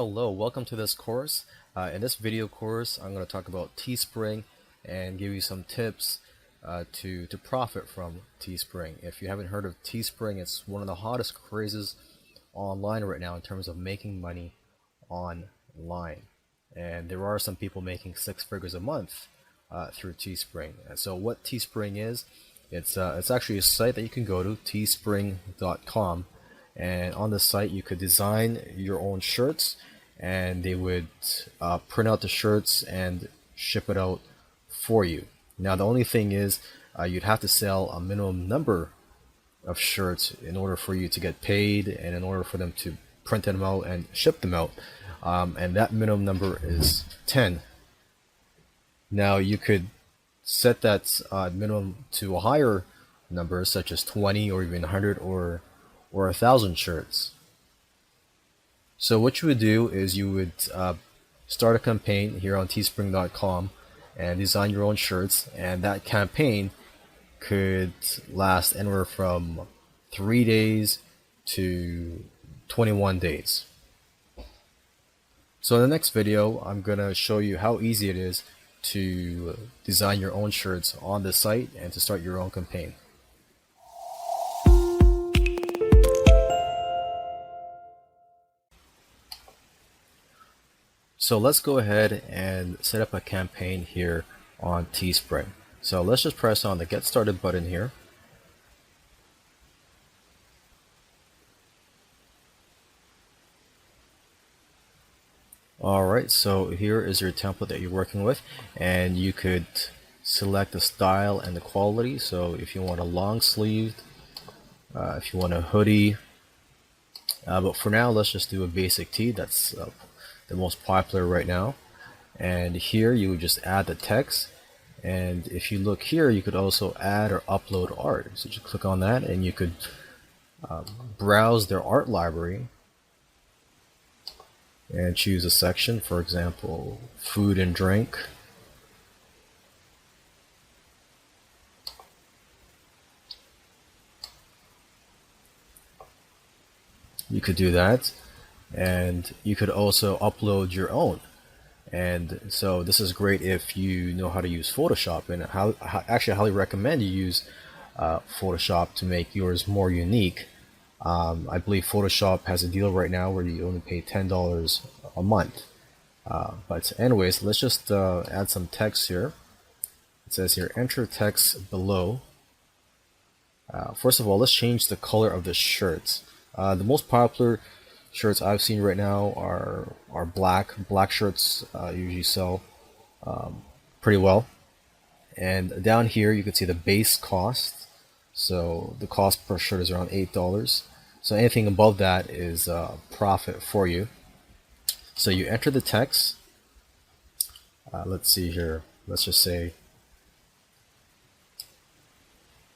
Hello, welcome to this course. In this video course, I'm going to talk about Teespring and give you some tips to profit from Teespring. If you haven't heard of Teespring, it's one of the hottest crazes online right now in terms of making money online. And there are some people making six figures a month through Teespring. And so what Teespring is, it's actually a site that you can go to, teespring.com. And on the site you could design your own shirts, and they would print out the shirts and ship it out for you. Now the only thing is you'd have to sell a minimum number of shirts in order for you to get paid and in order for them to print them out and ship them out, and that minimum number is 10. Now you could set that minimum to a higher number, such as 20 or even 100 or 1,000 shirts. So what you would do is you would start a campaign here on teespring.com and design your own shirts, and that campaign could last anywhere from 3 days to 21 days. So in the next video, I'm going to show you how easy it is to design your own shirts on the site and to start your own campaign. So let's go ahead and set up a campaign here on Teespring. So let's just press on the Get Started button here. Alright, so here is your template that you're working with, and you could select the style and the quality. So if you want a long sleeved, if you want a hoodie, but for now let's just do a basic tee. That's the most popular right now. And here you would just add the text, and if you look here you could also add or upload art. So just click on that and you could browse their art library and choose a section, for example food and drink. You could do that, and you could also upload your own. And so this is great if you know how to use Photoshop, and actually I highly recommend you use Photoshop to make yours more unique. I believe Photoshop has a deal right now where you only pay $10 a month. But anyways, let's just add some text here. It says here, enter text below. First of all, let's change the color of the shirts. The most popular shirts I've seen right now are black. Black shirts usually sell pretty well. And down here you can see the base cost. So the cost per shirt is around $8. So anything above that is profit for you. So you enter the text. Let's see here. Let's just say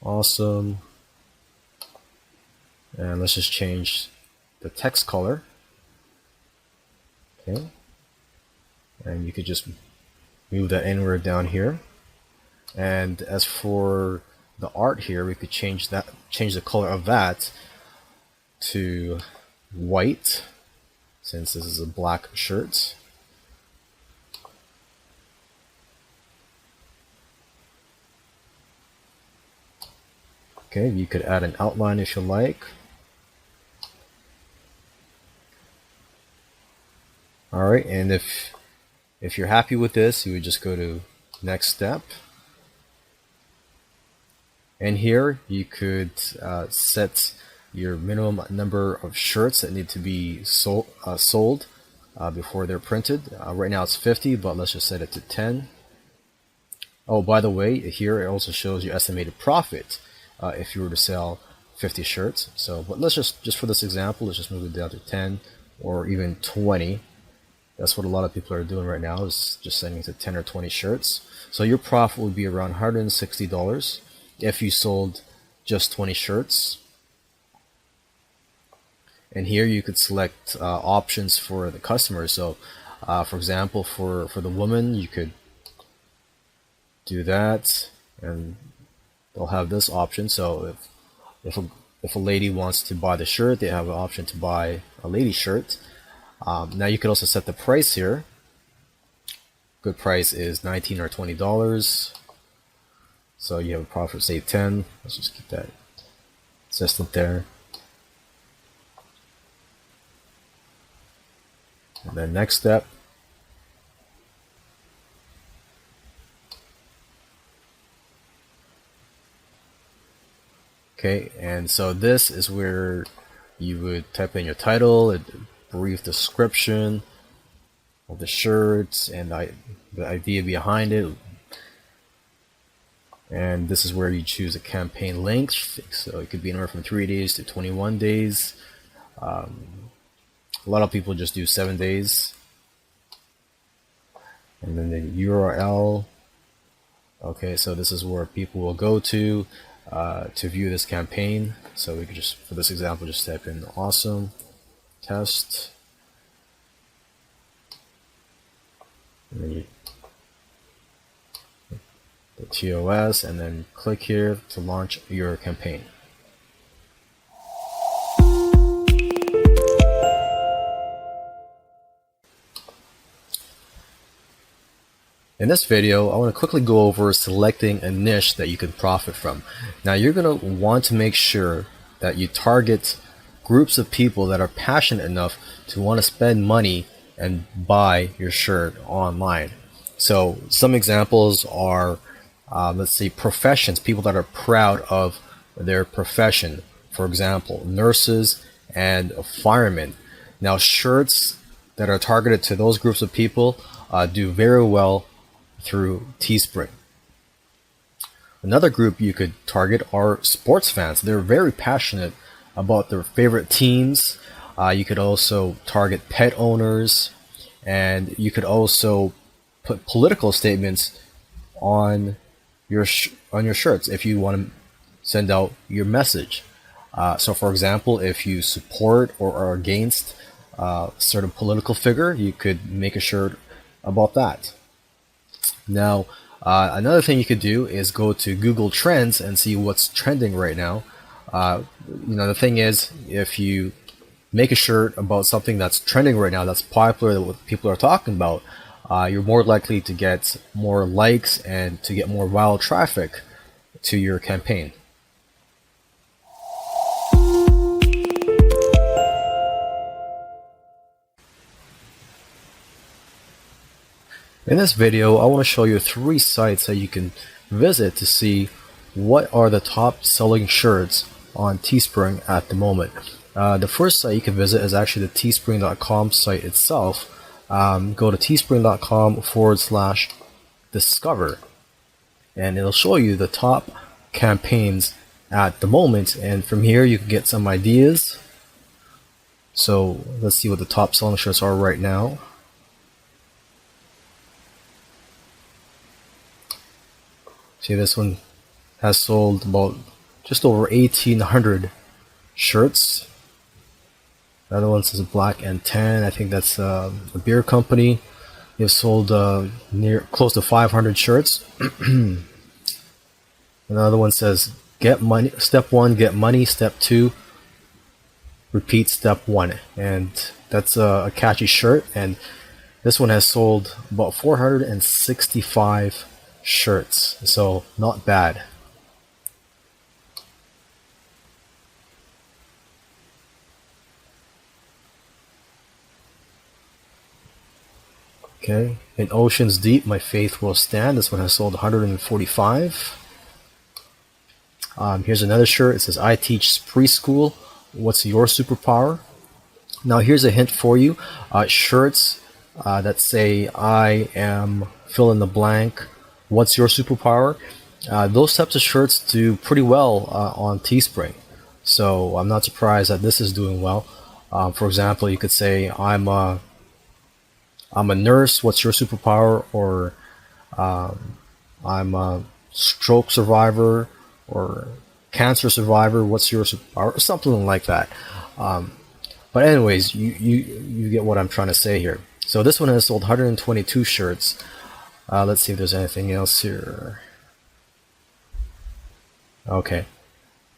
awesome. And let's just change the text color. Okay. And you could just move that anywhere down here. And as for the art here, we could change the color of that to white, since this is a black shirt. Okay, you could add an outline if you like. Alright, and if you're happy with this, you would just go to next step. And here you could set your minimum number of shirts that need to be sold before they're printed. Right now it's 50, but let's just set it to 10. Oh, by the way, here it also shows your estimated profit if you were to sell 50 shirts. So, but let's just for this example, let's just move it down to 10 or even 20. That's what a lot of people are doing right now, is just sending it to 10 or 20 shirts. So your profit would be around $160 if you sold just 20 shirts. And here you could select options for the customer. So for example, for the woman, you could do that, and they'll have this option. So if a lady wants to buy the shirt, they have an option to buy a lady shirt. Now you could also set the price here. Good price is $19 or $20. So you have a profit, say 10. Let's just keep that consistent there. And then next step. Okay, and so this is where you would type in your title, a brief description of the shirts and the idea behind it. And this is where you choose a campaign length. So it could be anywhere from 3 days to 21 days. A lot of people just do 7 days. And then the URL. Okay, so this is where people will go to view this campaign. So we could just, for this example, just type in awesome test. And then the TOS, and then click here to launch your campaign. In this video, I want to quickly go over selecting a niche that you can profit from. Now you're going to want to make sure that you target groups of people that are passionate enough to want to spend money and buy your shirt online. So some examples are, let's say, professions, people that are proud of their profession. For example, nurses and firemen. Now shirts that are targeted to those groups of people do very well through Teespring. Another group you could target are sports fans. They're very passionate about their favorite teams. You could also target pet owners, and you could also put political statements on your shirts if you want to send out your message. So for example, if you support or are against a certain political figure, you could make a shirt about that. Now, another thing you could do is go to Google Trends and see what's trending right now. The thing is, if you make a shirt about something that's trending right now, that's popular, that what people are talking about, you're more likely to get more likes and to get more viral traffic to your campaign. In this video, I want to show you 3 sites that you can visit to see what are the top selling shirts on Teespring at the moment. The first site you can visit is actually the teespring.com site itself. Go to teespring.com/discover, and it'll show you the top campaigns at the moment, and from here you can get some ideas. So let's see what the top selling shirts are right now. See, this one has sold about just over 1,800 shirts. The other one says Black and Tan. I think that's a beer company. They've sold close to 500 shirts. Another one says get money. Step 1, get money. Step 2, repeat step 1. And that's a catchy shirt. And this one has sold about 465 shirts, so not bad. Okay, in Oceans Deep, My Faith Will Stand. This one has sold 145. Here's another shirt. It says, I teach preschool. What's your superpower? Now here's a hint for you. Shirts that say I am fill in the blank. What's your superpower? Those types of shirts do pretty well on Teespring. So I'm not surprised that this is doing well. For example, you could say, I'm a nurse, what's your superpower? Or I'm a stroke survivor or cancer survivor, what's your superpower? Or something like that. But anyways, you get what I'm trying to say here. So this one has sold 122 shirts. Let's see if there's anything else here. Okay,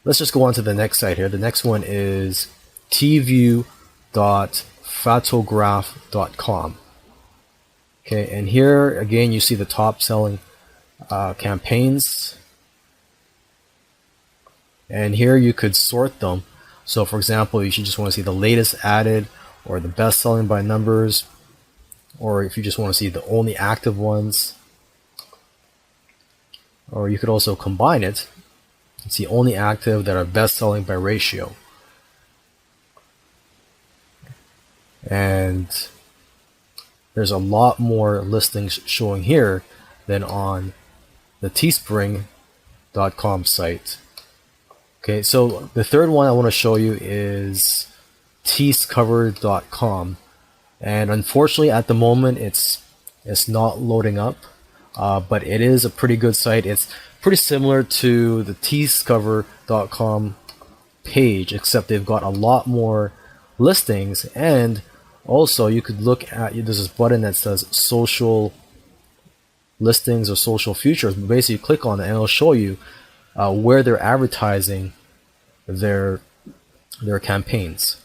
let's just go on to the next site here. The next one is tview.finance. photograph.com. Okay, and here again you see the top selling campaigns, and here you could sort them. So for example, you should just want to see the latest added, or the best selling by numbers, or if you just want to see the only active ones, or you could also combine it and see only active that are best selling by ratio. And there's a lot more listings showing here than on the teespring.com site. Okay, so the third one I want to show you is teescover.com, and unfortunately at the moment it's not loading up, but it is a pretty good site. It's pretty similar to the teescover.com page, except they've got a lot more listings, and also you could look at, there's this button that says social listings or social features. Basically you click on it and it'll show you where they're advertising their campaigns.